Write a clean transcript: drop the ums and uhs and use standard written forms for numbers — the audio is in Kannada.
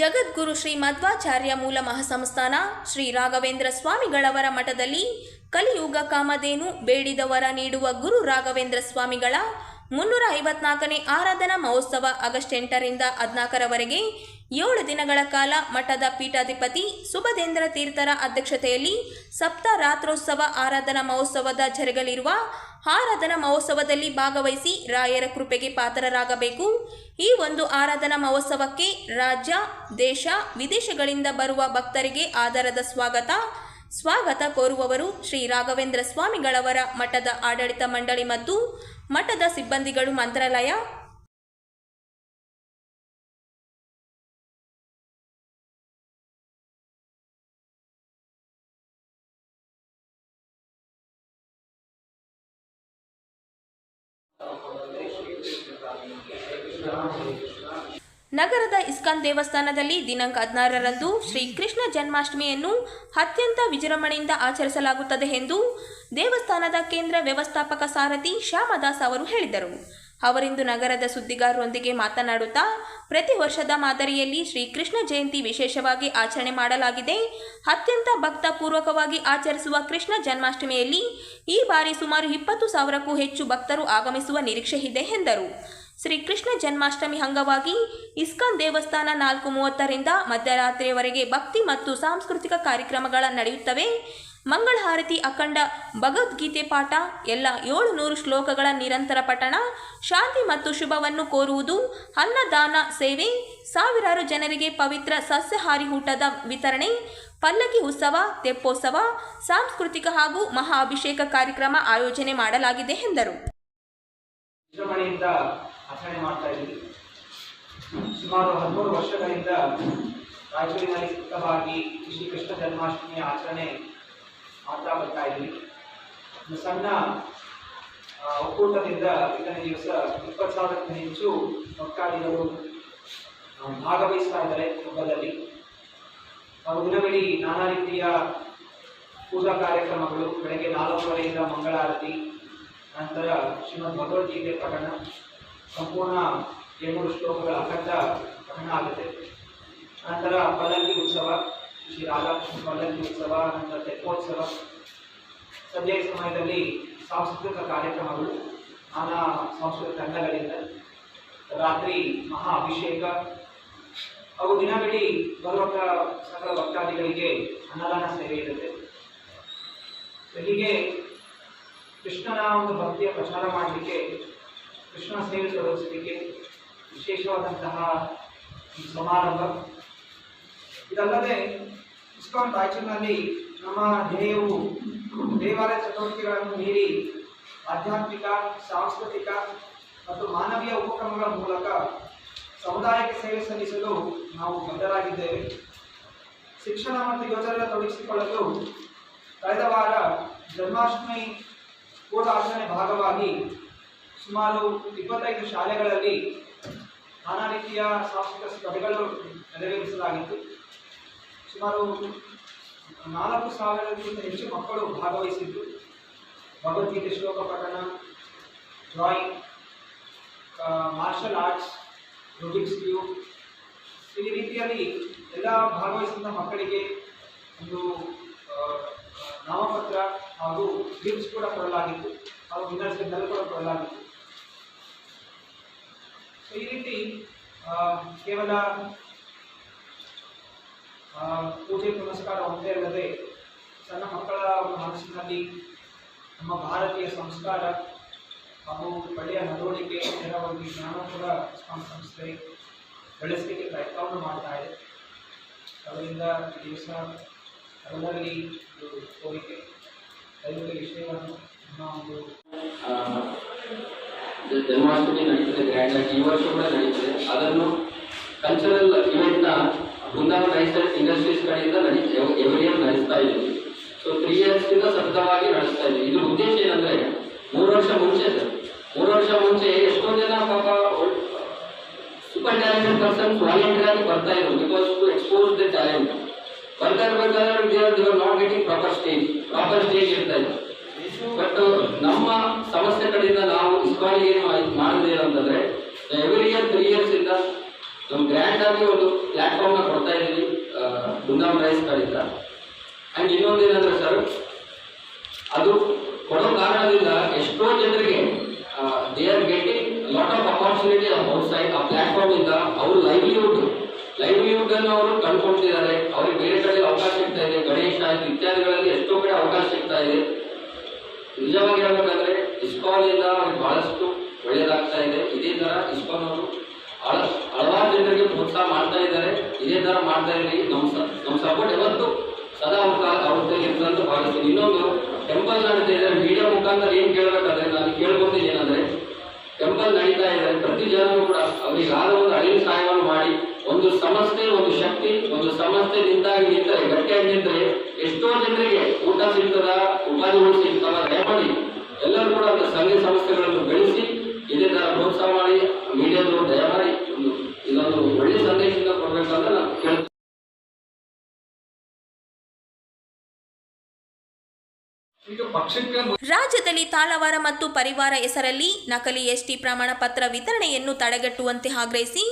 ಜಗದ್ಗುರು ಶ್ರೀ ಮಧ್ವಾಚಾರ್ಯ ಮೂಲ ಮಹಾಸಂಸ್ಥಾನ ಶ್ರೀ ರಾಘವೇಂದ್ರ ಸ್ವಾಮಿಗಳವರ ಮಠದಲ್ಲಿ ಕಲಿಯುಗ ಕಾಮಧೇನು ಬೇಡಿದವರ ನೀಡುವ ಗುರು ರಾಘವೇಂದ್ರ ಸ್ವಾಮಿಗಳ 354ನೇ ಆರಾಧನಾ ಮಹೋತ್ಸವ ಆಗಸ್ಟ್ 8ರಿಂದ 14ರವರೆಗೆ 7 ದಿನಗಳ ಕಾಲ ಮಠದ ಪೀಠಾಧಿಪತಿ ಸುಬದೇಂದ್ರ ತೀರ್ಥರ ಅಧ್ಯಕ್ಷತೆಯಲ್ಲಿ ಸಪ್ತರಾತ್ರೋತ್ಸವ ಆರಾಧನಾ ಮಹೋತ್ಸವದ ಜರುಗಲಿರುವ ಆರಾಧನಾ ಮಹೋತ್ಸವದಲ್ಲಿ ಭಾಗವಹಿಸಿ ರಾಯರ ಕೃಪೆಗೆ ಪಾತ್ರರಾಗಬೇಕು. ಈ ಒಂದು ಆರಾಧನಾ ಮಹೋತ್ಸವಕ್ಕೆ ರಾಜ್ಯ, ದೇಶ, ವಿದೇಶಗಳಿಂದ ಬರುವ ಭಕ್ತರಿಗೆ ಆದರದ ಸ್ವಾಗತ ಕೋರುವವರು ಶ್ರೀ ರಾಘವೇಂದ್ರ ಸ್ವಾಮಿಗಳವರ ಮಠದ ಆಡಳಿತ ಮಂಡಳಿ ಮತ್ತು ಮಠದ ಸಿಬ್ಬಂದಿಗಳು. ಮಂತ್ರಾಲಯ. ನಗರದ ಇಸ್ಕಾನ್ ದೇವಸ್ಥಾನದಲ್ಲಿ ದಿನಾಂಕ 16ರಂದು ಶ್ರೀ ಕೃಷ್ಣ ಜನ್ಮಾಷ್ಟಮಿಯನ್ನು ಅತ್ಯಂತ ವಿಜೃಂಭಣೆಯಿಂದ ಆಚರಿಸಲಾಗುತ್ತದೆ ಎಂದು ದೇವಸ್ಥಾನದ ಕೇಂದ್ರ ವ್ಯವಸ್ಥಾಪಕ ಸಾರಥಿ ಶ್ಯಾಮದಾಸ್ ಅವರು ಹೇಳಿದರು. ಅವರಿಂದು ನಗರದ ಸುದ್ದಿಗಾರರೊಂದಿಗೆ ಮಾತನಾಡುತ್ತಾ, ಪ್ರತಿ ವರ್ಷದ ಮಾದರಿಯಲ್ಲಿ ಶ್ರೀ ಕೃಷ್ಣ ಜಯಂತಿ ವಿಶೇಷವಾಗಿ ಆಚರಣೆ ಮಾಡಲಾಗಿದೆ. ಅತ್ಯಂತ ಭಕ್ತಪೂರ್ವಕವಾಗಿ ಆಚರಿಸುವ ಕೃಷ್ಣ ಜನ್ಮಾಷ್ಟಮಿಯಲ್ಲಿ ಈ ಬಾರಿ ಸುಮಾರು 20,000ಕ್ಕೂ ಹೆಚ್ಚು ಭಕ್ತರು ಆಗಮಿಸುವ ನಿರೀಕ್ಷೆ ಇದೆ ಎಂದರು. ಶ್ರೀ ಕೃಷ್ಣ ಜನ್ಮಾಷ್ಟಮಿ ಅಂಗವಾಗಿ ಇಸ್ಕಾನ್ ದೇವಸ್ಥಾನ 4:30ರಿಂದ ಮಧ್ಯರಾತ್ರಿಯವರೆಗೆ ಭಕ್ತಿ ಮತ್ತು ಸಾಂಸ್ಕೃತಿಕ ಕಾರ್ಯಕ್ರಮಗಳ ನಡೆಯುತ್ತವೆ. ಮಂಗಳಾರತಿ, ಅಖಂಡ ಭಗವದ್ಗೀತೆ ಪಾಠ, ಎಲ್ಲ 700 ಶ್ಲೋಕಗಳ ನಿರಂತರ ಪಠಣ, ಶಾಂತಿ ಮತ್ತು ಶುಭವನ್ನು ಕೋರುವುದು, ಅನ್ನದಾನ ಸೇವೆ, ಸಾವಿರಾರು ಜನರಿಗೆ ಪವಿತ್ರ ಸಸ್ಯಾಹಾರಿ ಊಟದ ವಿತರಣೆ, ಪಲ್ಲಕ್ಕಿ ಉತ್ಸವ, ತೆಪ್ಪೋತ್ಸವ, ಸಾಂಸ್ಕೃತಿಕ ಹಾಗೂ ಮಹಾ ಅಭಿಷೇಕ ಕಾರ್ಯಕ್ರಮ ಆಯೋಜನೆ ಮಾಡಲಾಗಿದೆ ಎಂದರು. ಆಚರಣೆ ಮಾಡ್ತಾ ಇದ್ದೀವಿ. ಸುಮಾರು 13 ವರ್ಷಗಳಿಂದ ರಾಯಚೂರಿನಲ್ಲಿ ಸೂಕ್ತವಾಗಿ ಶ್ರೀ ಕೃಷ್ಣ ಜನ್ಮಾಷ್ಟಮಿಯ ಆಚರಣೆ ಮಾಡ್ತಾ ಬರ್ತಾ ಇದ್ದೀವಿ. ಒಂದು ಸಣ್ಣ ಒಕ್ಕೂಟದಿಂದ ಇದನ್ನ ದಿವಸ 20,000ಕ್ಕೂ ಹೆಚ್ಚು ಭಕ್ತಾದಿಗಳು ಭಾಗವಹಿಸ್ತಾ ಇದ್ದಾರೆ. ಹಬ್ಬದಲ್ಲಿ ನಾವು ದಿನವಿಡೀ ನಾನಾ ರೀತಿಯ ಪೂಜಾ ಕಾರ್ಯಕ್ರಮಗಳು, ಬೆಳಗ್ಗೆ 4:30ರಿಂದ ಮಂಗಳಾರತಿ, ನಂತರ ಶ್ರೀಮದ್ ಭಗವದ್ಗೀತೆ ಪಠಣ, ಸಂಪೂರ್ಣ 700 ಶ್ಲೋಕಗಳ ಅಖಂಡ ಪಠಣ ಆಗುತ್ತೆ. ನಂತರ ಪಲ್ಲಕ್ಕಿ ಉತ್ಸವ, ಶ್ರೀ ರಾಧಾಕೃಷ್ಣ ಪಲ್ಲಕ್ಕಿ ಉತ್ಸವ, ನಂತರ ತೆಪ್ಪೋತ್ಸವ. ಸಂಜೆಯ ಸಮಯದಲ್ಲಿ ಸಾಂಸ್ಕೃತಿಕ ಕಾರ್ಯಕ್ರಮಗಳು ನಾನಾ ಸಾಂಸ್ಕೃತಿಕ ತಂಡಗಳಿಂದ, ರಾತ್ರಿ ಮಹಾ ಅಭಿಷೇಕ ಹಾಗೂ ದಿನವಿಡೀ ಬರುವ ಸಕಲ ಭಕ್ತಾದಿಗಳಿಗೆ ಅನ್ನದಾನ ಸೇವೆ ಇರುತ್ತೆ. ಹೀಗೆ ಕೃಷ್ಣನ ಒಂದು ಭಕ್ತಿಯ ಪ್ರಚಾರ ಮಾಡಲಿಕ್ಕೆ, ಕೃಷ್ಣ ಸೇವೆ ತೊಡಗಿಸಲಿಕ್ಕೆ ವಿಶೇಷವಾದಂತಹ ಸಮಾರಂಭ. ಇದಲ್ಲದೆ ಇಸ್ಕಾನ್ ರಾಯಚೂರಿನಲ್ಲಿ ನಮ್ಮ ಧ್ಯೇಯವು ದೇವಾಲಯ ಚಟುವಟಿಕೆಗಳನ್ನು ಮೀರಿ ಆಧ್ಯಾತ್ಮಿಕ, ಸಾಂಸ್ಕೃತಿಕ ಮತ್ತು ಮಾನವೀಯ ಉಪಕ್ರಮಗಳ ಮೂಲಕ ಸಮುದಾಯಕ್ಕೆ ಸೇವೆ ಸಲ್ಲಿಸಲು ನಾವು ಬದ್ಧರಾಗಿದ್ದೇವೆ. ಶಿಕ್ಷಣ ಮತ್ತು ಯೋಜನೆ ತೊಡಗಿಸಿಕೊಳ್ಳಲು ಕಳೆದ ವಾರ ಜನ್ಮಾಷ್ಟಮಿ ಪೂರ್ವ ಆಚರಣೆ ಭಾಗವಾಗಿ ಸುಮಾರು 25 ಶಾಲೆಗಳಲ್ಲಿ ನಾನಾ ರೀತಿಯ ಸಾಂಸ್ಕೃತಿಕ ಸ್ಪರ್ಧೆಗಳು ನೆರವೇರಿಸಲಾಗಿತ್ತು. ಸುಮಾರು 4,000ಕ್ಕಿಂತ ಹೆಚ್ಚು ಮಕ್ಕಳು ಭಾಗವಹಿಸಿದ್ದು. ಭಗವದ್ಗೀತೆ ಶ್ಲೋಕ ಪಠಣ, drawing, martial arts, Rubik's cube, ಈ ರೀತಿಯಲ್ಲಿ ಎಲ್ಲ ಭಾಗವಹಿಸಿದ ಮಕ್ಕಳಿಗೆ ಒಂದು ನಾಮಪತ್ರ ಹಾಗೂ ಗಿಫ್ಟ್ಸ್ ಕೂಡ ಕೊಡಲಾಗಿತ್ತು, ಹಾಗೂ ವಿನ್ನರ್ಸ್ಗೆ ಮೆಡಲ್ ಕೂಡ ಕೊಡಲಾಗಿತ್ತು. ಈ ರೀತಿ ಕೇವಲ ಪೂಜೆ ಪುನಸ್ಕಾರ ಒಂದೇ ಅಲ್ಲದೆ ಸಣ್ಣ ಮಕ್ಕಳ ಮನಸ್ಸಿನಲ್ಲಿ ನಮ್ಮ ಭಾರತೀಯ ಸಂಸ್ಕಾರ ಹಾಗೂ ಒಳ್ಳೆಯ ನಡವಳಿಕೆ, ನೇರವಾಗಿ ಜ್ಞಾನ ಕೂಡ ಸಂಸ್ಥೆ ಬೆಳೆಸಲಿಕ್ಕೆ ಪ್ರಯತ್ನವನ್ನು ಮಾಡ್ತಾ ಇದೆ. ಅದರಿಂದ ಈ ದಿವಸ ಎಲ್ಲರಲ್ಲಿ ಕೋರಿಕೆ, ದಯವಿಟ್ಟು ವಿಷಯವನ್ನು ನಮ್ಮ ಒಂದು ಜನ್ಮಾಷ್ಟಮಿ ನಡೀತದೆ ಗ್ರ್ಯಾಂಡ್ ಆಗಿ. ಈ ವರ್ಷ ಕೂಡ ನಡೀತದೆ. ಅದನ್ನು ಕಲ್ಚರಲ್ ಇವೆಂಟ್ನ ಬೃಂದಾವನ್ ರೈಸ್ ಇಂಡಸ್ಟ್ರೀಸ್ ಕಡೆಯಿಂದ ಎವ್ರಿ ಇಯರ್ ನಡೆಸ್ತಾ ಇದ್ದೀವಿ. ಸೊ 3 ಇಯರ್ಸ್ನಿಂದ ಸತತವಾಗಿ ನಡೆಸ್ತಾ ಇದ್ದೀವಿ. ಇದ್ರ ಉದ್ದೇಶ ಏನಂದ್ರೆ 3 ವರ್ಷ ಮುಂಚೆ ಎಷ್ಟೊಂದು ಜನ ಪಾಪ ಸೂಪರ್ ಟ್ಯಾಲೆಂಟೆಡ್ ಪರ್ಸನ್ಸ್ ವಾಲಂಟಿಯರ್ ಆಗಿ ಬರ್ತಾ ಇದ್ರು, because to expose the talent. ಬರ್ತಾ ಇರಬೇಕಾದ್ರೆ ದೇವರ್ ನಾಟ್ ಗೆಟಿಂಗ್ ಪ್ರಾಪರ್ ಸ್ಟೇಜ್ ಇರ್ತಾ ಇತ್ತು. ಬಟ್ ನಮ್ಮ ಸಮಸ್ಯೆ ಕಡೆಯಿಂದ ನಾವು ಇಸ್ಕಾನಿಗೆ ಏನು ಮಾಡಿದ್ರೆ ಅಂತಂದ್ರೆ ಎವ್ರಿ ಇಯರ್ 3 ಇಯರ್ಸ್ ಇಂದ ನಮ್ಮ ಗ್ರ್ಯಾಂಡ್ ಆಗಿ ಒಂದು ಪ್ಲಾಟ್ಫಾರ್ಮ್ ನ ಕೊಡ್ತಾ ಇದ್ದೀವಿ ಬೃಂದಾವನ್ ರೈಸ್ ಕಡೆಯಿಂದ. ಅಂಡ್ ಇನ್ನೊಂದು ಏನಂದ್ರೆ ಸರ್, ಅದು ಕೊಡೋ ಕಾರಣದಿಂದ ಎಷ್ಟೋ ಜನರಿಗೆ they are getting lot of opportunity outside. ಆ ಪ್ಲಾಟ್ಫಾರ್ಮ್ ಇಂದ ಅವರು ಲೈವ್ಲಿಹುಡ್ ಅನ್ನು ಅವರು ಕಂಡುಕೊಳ್ತಿದ್ದಾರೆ. ಅವ್ರಿಗೆ ಬೇರೆ ಕಡೆ ಅವಕಾಶ ಸಿಗ್ತಾ ಇದೆ, ಗಣೇಶ ಇತ್ಯಾದಿಗಳಲ್ಲಿ ಎಷ್ಟೋ ಕಡೆ ಅವಕಾಶ ಸಿಗ್ತಾ ಇದೆ. ನಿಜವಾಗಿ ಹೇಳ್ಬೇಕಂದ್ರೆ ಇಸ್ಕಾನ್ ಇಂದ ಅವ್ರಿಗೆ ಬಹಳಷ್ಟು ಒಳ್ಳೆಯದಾಗ್ತಾ ಇದೆ. ಇದೇ ತರ ಇಸ್ಕಾನ್ ಅವರು ಹಲವಾರು ಜನರಿಗೆ ಪ್ರೋತ್ಸಾಹ ಮಾಡ್ತಾ ಇದ್ದಾರೆ. ಇದೇ ತರ ಮಾಡ್ತಾ ಇರಲಿ. ನಮ್ಮ ಸಪೋರ್ಟ್ ಯಾವತ್ತು ಸದಾ ಅವ್ರ ಇರ್ತದೆ ಅಂತ ಭಾವಿಸ್ತೀನಿ. ಇನ್ನೊಂದು ಟೆಂಪಲ್ ನಡೀತಾ ಇದೆ, ಮೀಡಿಯಾ ಮುಖಾಂತರ ಏನ್ ಕೇಳ್ಬೇಕಾದ್ರೆ ನಾನು ಕೇಳ್ಕೊತೀನಿ ಏನಂದ್ರೆ, ಟೆಂಪಲ್ ನಡೀತಾ ಇದೆ, ಪ್ರತಿ ಜನರು ಕೂಡ ಅವರಿಗೆ ಆದ ಒಂದು ಅಳಿಲು ಸಹಾಯವನ್ನು ಮಾಡಿ, ಒಂದು ಸಂಸ್ಥೆ, ಒಂದು ಶಕ್ತಿ, ಒಂದು ಸಂಸ್ಥೆ ನಿಂತರೆ ಗಟ್ಟಿಯಾಗಿ ನಿಂತರೆ ಎಷ್ಟೋ ಜನರಿಗೆ ಊಟ ಸಿಗ್ತದ, ಉಪಾಧಿಗಳು ಸಿಗ್ತವ. ದಯಮಾಡಿ ಎಲ್ಲರೂ ಕೂಡ ಅಂತ ಸಂಘ ಸಂಸ್ಥೆಗಳನ್ನು ಬೆಳೆಸಿ ಇದೇ ತರ ಪ್ರೋತ್ಸಾಹ ಮಾಡಿ ಮೀಡಿಯಾದವರು ದಯಮಾಡಿ ಇದೊಂದು ಒಳ್ಳೆ ಸಂದೇಶದಿಂದ ಕೊಡ್ಬೇಕಂತ ನಾನು ಕೇಳ್ತೀನಿ. ರಾಜ್ಯದಲ್ಲಿ ತಾಳವಾರ ಮತ್ತು ಪರಿವಾರ ಹೆಸರಲ್ಲಿ ನಕಲಿ ಎಸ್ಟಿ ಪ್ರಮಾಣ ಪತ್ರ ವಿತರಣೆಯನ್ನು ತಡೆಗಟ್ಟುವಂತೆ ಆಗ್ರಹಿಸಿ